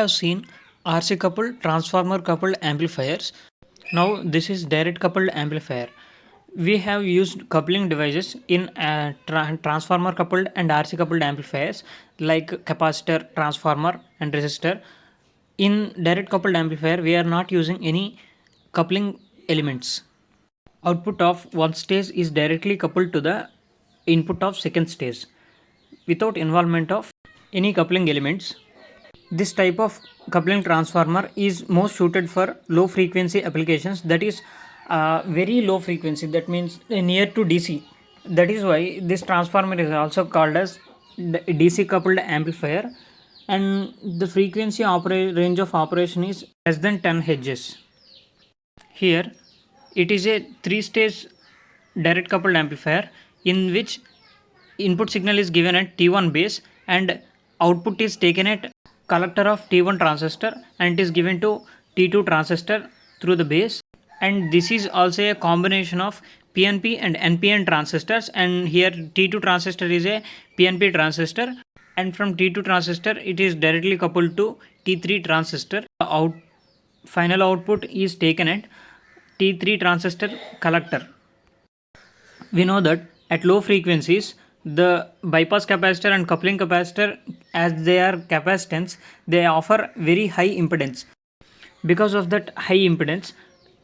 have seen RC coupled, transformer coupled amplifiers. Now this is direct coupled amplifier. We have used coupling devices in transformer coupled and RC coupled amplifiers like capacitor, transformer and resistor. In direct coupled amplifier, we are not using any coupling elements. Output of one stage is directly coupled to the input of second stage without involvement of any coupling elements. This type of coupling transformer is most suited for low frequency applications, that is very low frequency, that means near to DC. That is why this transformer is also called as DC coupled amplifier, and the frequency range of operation is less than 10 Hz. Here it is a 3-stage direct coupled amplifier in which input signal is given at T1 base and output is taken at collector of T1 transistor and it is given to T2 transistor through the base. And this is also a combination of PNP and NPN transistors, and here T2 transistor is a PNP transistor, and from T2 transistor it is directly coupled to T3 transistor. Final output is taken at T3 transistor collector. We know that at low frequencies the bypass capacitor and coupling capacitor, as they are capacitance, they offer very high impedance. Because of that high impedance,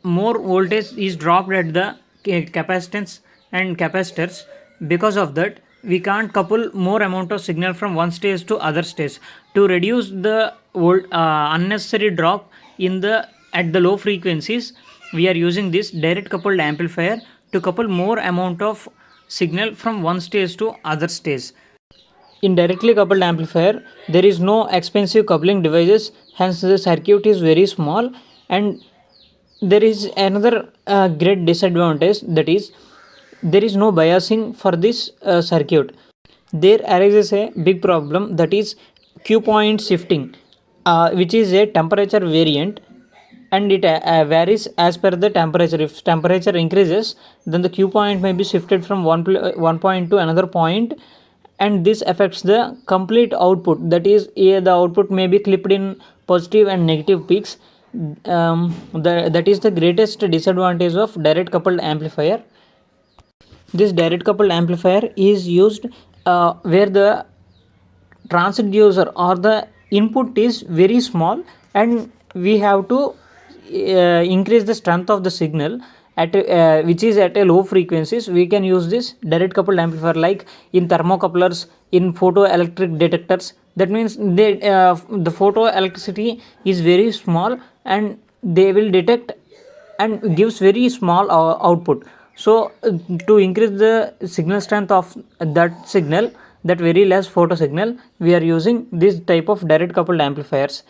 more voltage is dropped at the capacitance and capacitors. Because of that, we can't couple more amount of signal from one stage to other stage. To reduce the unnecessary drop in the at the low frequencies, we are using this direct coupled amplifier to couple more amount of signal from one stage to other stage. In directly coupled amplifier, there is no expensive coupling devices, hence the circuit is very small. And there is another great disadvantage, that is there is no biasing for this circuit. There arises a big problem, that is Q point shifting, which is a temperature variant, and it varies as per the temperature. If temperature increases, then the Q point may be shifted from one point to another point, and this affects the complete output. That is, the output may be clipped in positive and negative peaks. That is the greatest disadvantage of direct coupled amplifier. This direct coupled amplifier is used where the transducer or the input is very small and we have to increase the strength of the signal at which is at a low frequencies. We can use this direct coupled amplifier like in thermocouplers, in photoelectric detectors. That means the photoelectricity is very small and they will detect and gives very small output. So to increase the signal strength of that signal, that very less photo signal, we are using this type of direct coupled amplifiers.